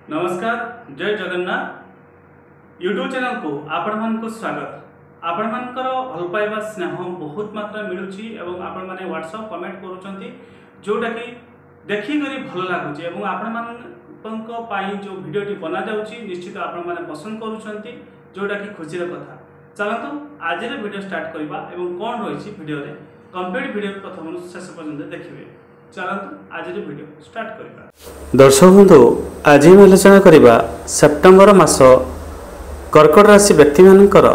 नमस्कार जय Jagannath YouTube channel को आपण मानक स्वागत। आपण मानकर भल पाइबा स्नेह बहुत मात्रा मिलुची एवं आपण माने व्हाट्सएप कमेंट करूचंती जोटा कि देखि करी भल लागुची एवं आपण मानक पाई जो वीडियोटी बना जाउची निश्चित आपण माने पसंद करूचंती जोटा कि खुशी रे कथा। चलंतु आज रे वीडियो स्टार्ट करबा एवं कोन रहिची वीडियो रे कंप्लीट वीडियो प्रथम शेष पर्यंत देखिबे। चलंतु आज रे वीडियो स्टार्ट करबा। दर्शक बंधु आज हम आलोचना करबा सेप्टेम्बर मास कर्कट राशि व्यक्ति मानकर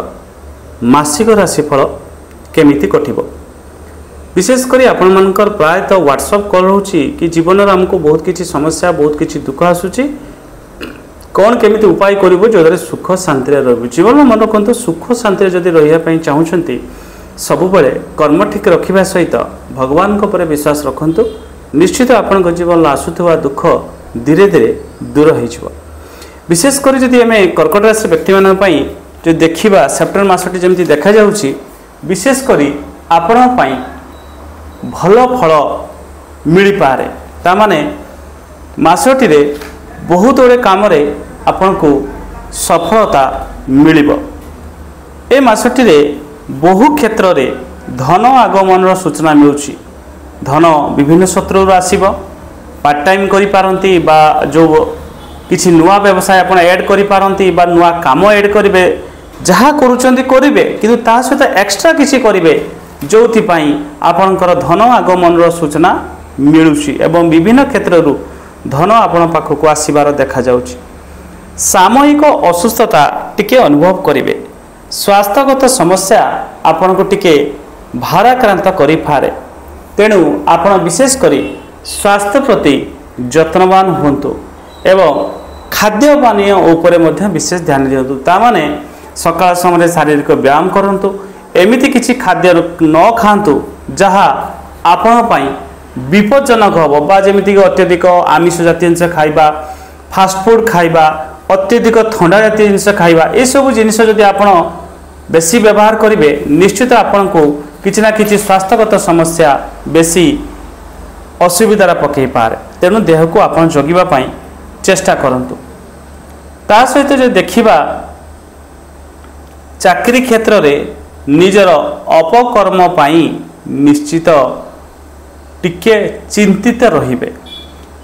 मासिक राशिफल केमिति कटिबो। विशेषकर आपण मानकर प्रायतः व्हाट्सएप कॉल होची कि जीवन रे हमको बहुत किछि समस्या बहुत किछि दुख आसुची कौन केमिति उपाय करिवो जोदरे सुख शांति रे रहबो। जीवन में मन रखंतु सुख शांति रे जदि रहिया पई चाहुछंती सब बेले कर्म ठीक रखिबा सहित भगवान को पर विश्वास रखंतु निश्चित आपण जीवन आसुवा दुख धीरे धीरे दूर हो। विशेषकर जदि आम कर्कट राशि व्यक्ति मान जो देखा सेप्टेम्बर मासटी जमी देखा जाउछि विशेषकर आपण भल फल मिल पारे तामाने मासटी रे बहुत गुड़े काम आपण को सफलता मिलिबो। ए मासटी रे बहु क्षेत्र रे धन आगमन सूचना मिलुछि। धन विभिन्न क्षेत्र आसीबो पार्ट टाइम करि पारंती बा जो किछि नुआ व्यवसाय आपण ऐड करि पारंती बा नुआ काम ऐड करिवे जहा करूचंती करिवे किंतु ता सहित एक्स्ट्रा किछि करिवे जोथि पई आपनकर धन आगमन रो सूचना मिलुछि एवं विभिन्न क्षेत्र रु धन आपण पाखक आसीबार देखा जाउछि। सामूहिक असुस्थता टिके अनुभव करिवे स्वास्थ्यगत समस्या आपण को टिके भाराक्रांत करि पारे तेणु आपण विशेष करी स्वास्थ्य प्रति जत्नवान हुंतु एवं खाद्य पानीय उपरे मध्य विशेष ध्यान दियंतु। तामाने सकाळ समय शारीरिक व्यायाम करंतु एमिति किछि खाद्य न खांतु जहा आपण पई विपज्जनक हबो बा जेमिति अत्यधिक आमिष जातीय जिनिस खाइबा फास्ट फूड खाइबा अत्यधिक ठंडा जातीय जिनिस खाइबा ए सब जिनिस जदि आपण बेसी व्यवहार करिवे निश्चित आपण को किछि ना किछि स्वास्थ्यगत समस्या बेसी असुविधार पकई पारे तेणु देह को आपण जगिबा पई चेष्टा करंतु। ता सहित जो देखिबा चाकरी क्षेत्र रे निजर अपकर्म पई निश्चित टिके चिंतित रहिबे।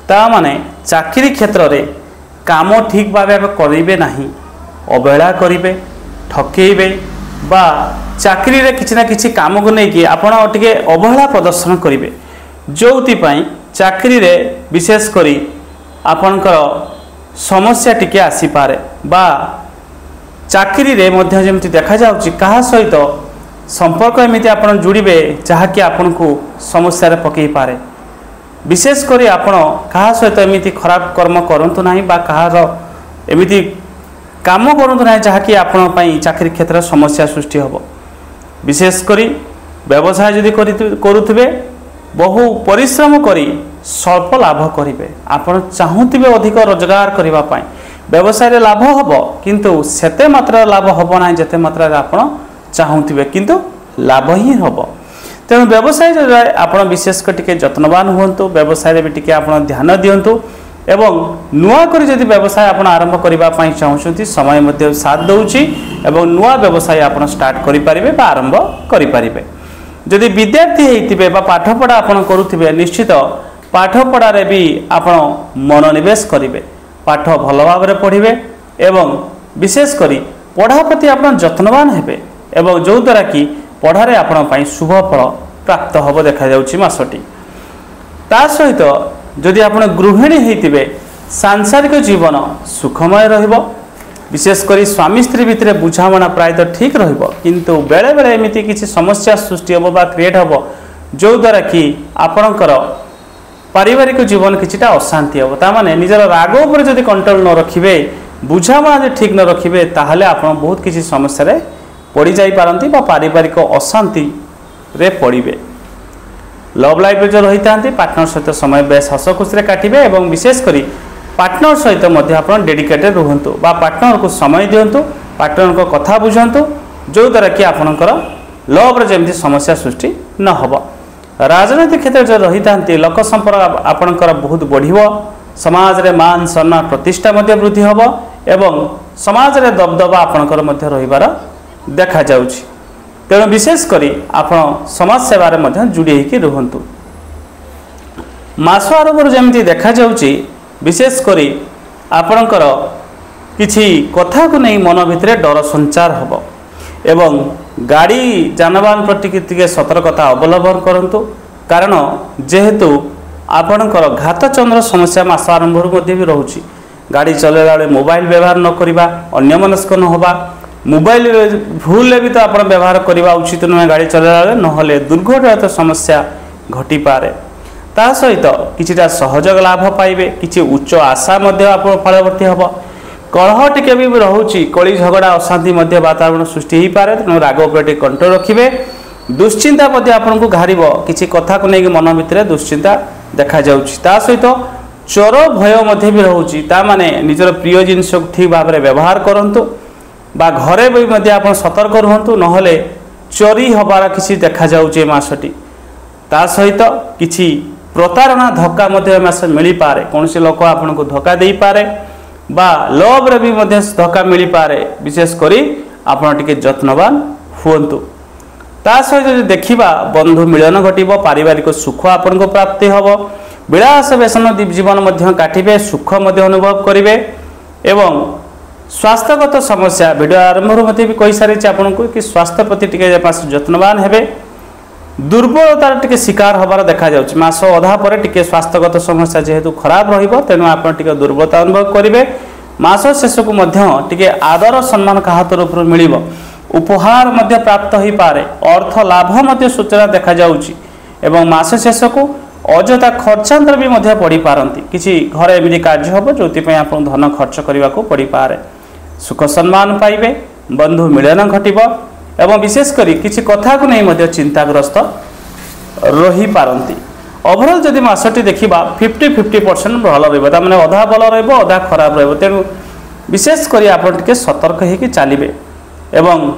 ता माने चाकरी क्षेत्र रे काम ठीक भाबे करिवे नाही अवहेला करिवे ठकेइबे बा चाकरी रे किछि ना किछि काम को नहीं कि आपण टिके अवहेला प्रदर्शन करिवे जोथि पई चाकरी रे विशेष करी आपनकर समस्या टिके आसी पारे बा चाकरी रे मध्य जेमति देखा जाउछि कहा सहित संपर्क एमिति आपण जुड़िबे जहा कि आपण को समस्या रे पकई पारे। विशेष करी आपण कहा सहित एमिति खराब कर्म करंतु नाही बा कहार एमिति काम करंतु नाही जहा कि आपण पई चाकरी क्षेत्र समस्या सृष्टि होबो। विशेष करी व्यवसाय जदि करुथिबे बहु परिश्रम करी स्वल्प लाभ करिवे आपण चाहुथिबे अधिक रोजगार करिवा पई व्यवसाय रे लाभ होबो किंतु सेते मात्रा लाभ होबो नाही जते मात्रा रे आपण चाहुथिबे किंतु लाभ ही होबो। तेणु व्यवसाय रे आपण विशेष कर टिके जत्नवान हुंतु व्यवसाय रे भी टिके आपण ध्यान दियंतु एवं नुआ करी जदि व्यवसाय आपण आरंभ करिवा पई चाहुछंती समय मध्ये साथ दउची एवं नुआ व्यवसाय आपण स्टार्ट करि परिबे बा आरंभ करि परिबे। जदि विद्यार्थी हेतिबे बा पाठ पढ़ा आपण करूथिबे निश्चित पाठ पढ़ा रे भी आपण मनोनिवेश करिवे पाठ भल भाव रे पढ़िबे एवं विशेष करी पढ़ा प्रति आपण जत्नवान हेबे एवं जो द्वारा कि पढ़ारे आपण पई शुभ फल प्राप्त होबो देखा जाउची मासटी। ता सहित जदि आपण गृहिणी हेतिबे सांसारिक जीवन सुखमय रहिबो विशेष करी स्वामी स्त्री भितर बुझामणा प्रायतः ठीक रहिबो किंतु बेले बेले एमिति किछि समस्या सृष्टि होबो बा क्रिएट होबो जो द्वारा कि आपणकर पारिवारिक जीवन किछिटा अशांति होबो। ता माने निजर राग ऊपर जदि कंट्रोल न रखिबे बुझामणा जे ठीक न रखिबे ताहले आपण बहुत किछि समस्या रे पड़ी जाई पारंती बा पारिवारिक अशांति रे पड़िबे। लव लाइफ जो रही था पार्टनर सहित समय बेस हस खुशी काटिबे एवं विशेष करी पार्टनर सहित मध्य आपण डेडिकेटेड रुहंतु बा पार्टनर को समय दियंतु पार्टनर को कथा बुझंतु जो द्वारा कि आपणकर लव रे जेमति समस्या सृष्टि न होबो। राजनीतिक क्षेत्र जो रही था लोक संपर्क आपणकर बहुत बढ़िबो समाज रे मान सम्मान प्रतिष्ठा मध्य वृद्धि होब एवं समाज रे दबदबा आपणकर मध्य रहिबार देखा जाउछि। तेणु विशेष करी आपण समाज सेवा रे मध्य जुड़ी होइके रहंतु। मास आरंभ जमी देखा जाउछि विशेष करी आपणकर किछि कथा को नहीं मन भितर डर संचार होब एवं गाड़ी जानवाहन प्रति सतर्कता अवलंबन करंतु। कारण जेहेतु आपणकर घातचंद्र समस्या मास आरंभ भी रोचे। गाड़ी चलेला बेले मोबाइल व्यवहार न करवा, अन्यमनस्क न होबा, मोबाइल भूल भी तो आप व्यवहार करवा उचित नुहे गाड़ी चलेला बेले, नहले दुर्घटना समस्या घटी पारे। ता सहित किछिटा सहयोग लाभ पाइबे, किछि उच्च आशा मध्य आप फलवर्ती हम। कलह टिके भी रोचे, कली झगड़ा अशांति मध्य वातावरण सृष्टि हो पारे। तेणु राग उपर कंट्रोल रखिए। दुश्चिंता मध्य आपन को घारिब, किछि कथा को लेकिन मन भितर दुश्चिंता देखा जाउछि। ता सहित चोर भय मध्य भी रोचे, ता माने निजर प्रिय जिनिस ठीक भाव में व्यवहार करंतु बा घरे भी मध्य आप सतर्क रुहंतु, नहले चोरी हबार किछि देखा जाउछि मासटी। ता सहित किछि प्रतारणा धक्का मध्य मास मिली पारे, कौनसी लोक आपन को धक्का दे पारे बा लव रे भी मध्य धक्का मिली पारे। विशेष करी आपन टिके जत्नवान हुंतु। ता सहित जो देखिबा बंधु मिलन घटिबो, पारिवारिक सुख आपन को प्राप्ति हबो, विलास व्यसन जीवन मध्य काटिबे, सुख मध्य अनुभव करिवे एवं स्वास्थ्यगत समस्या वीडियो आरंभ मध्य भी कहि सारि आपन को कि स्वास्थ्य प्रति टिके जत्नवान हेबे। दुर्बलतार टिके शिकार हबार देखा जाउछि। मास अधा पर टिके स्वास्थ्यगत समस्या जेहेतु खराब रहिबो, तेणु आपण टिके दुर्बलता अनुभव करिवे। मास शेष को मध्य टिके आदर सम्मान काहा तरफ मिलिबो, उपहार मध्य प्राप्त होई पारे, अर्थ लाभ मध्य सूचना देखा जाउछि एवं मास शेष को अजथा खर्चांतर भी मध्य पड़ी पारंती। किछि घरे एमिति कार्य हबो जोति पय आपण धन खर्च करबा को पड़ी पारे। सुख सम्मान पाइबे, बंधु मिलन घटिबो एवं विशेष करी किछि कथा को नहीं मध्य चिंताग्रस्त रही पारंती। ओवरऑल जदि मासटी देखिबा 50-50% भल रहबो, ता माने अधा भल रहबो अधा खराब रहबो। तेणु विशेष करी आपण टिके सतर्क हेकि चलिबे एवं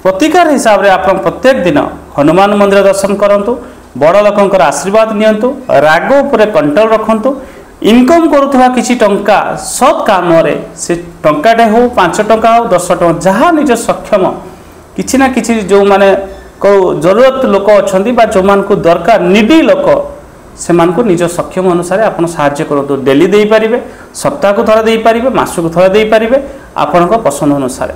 प्रतिकार हिसाब रे आपण प्रत्येक दिन हनुमान मंदिर दर्शन करंतु, बड़ लोकंकर आशीर्वाद नियंतु, राग उपरे कंट्रोल रखंतु। इनकम करुवा किछि टंका सत् काम रे, से टंकाटे हो 5 टंका हो 10 टंका जहाँ निज सक्षम किछि ना किछि जो माने को जरूरत लोक अछंती बा जो मान को दरकार निडी लोक से मान को निज सक्षम अनुसार आपण सहाय्य करंतु। डेली देई परिबे, सप्ताह को थोड़ा देई परिबे, मास को थोड़ा देई परिबे आपण को पसंद अनुसार।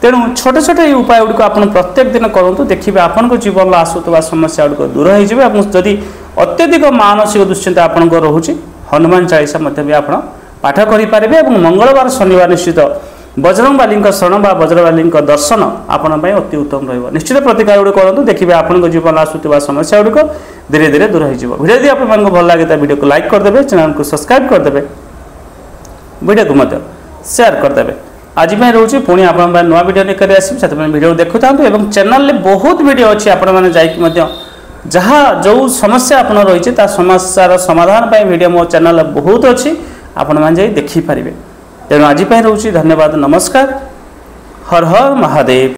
तेणु छोटे छोटे उपाय गुड़िक आप प्रत्येक दिन करूँ, देखिए आपण को जीवन आसुवा समस्या गुड़िक दूर हो। जदि अत्यधिक मानसिक दुश्चिंता आपण को रोचे, हनुमान चालीसा भी आप पाठ करेंगे। मंगलवार शनिवार निश्चित बजरंगबाली शरण बा बजरंगबाली दर्शन आपण अति उत्तम रही। निश्चित प्रतिकार गुड़ करूँ, देखिए आपण जीवन आसुवा समस्या गुड़िक धीरे धीरे दूर हो। वीडियो यदि आपको भल लगे तो वीडियो को लाइक करदे, चैनल को सब्सक्राइब करदे, वीडियो को शेयर करदे। आज रोचे पुणी आप नुआ वीडियो लेकर आसो, वीडियो देखु था। चैनल बहुत वीडियो अच्छी आपण जहाँ जो समस्या आप रही समस्यार समाधान वीडियो मो चैनल बहुत अच्छी, आपण मैंने देखिपारे। तेणु आज रोचे धन्यवाद, नमस्कार, हर हर महादेव।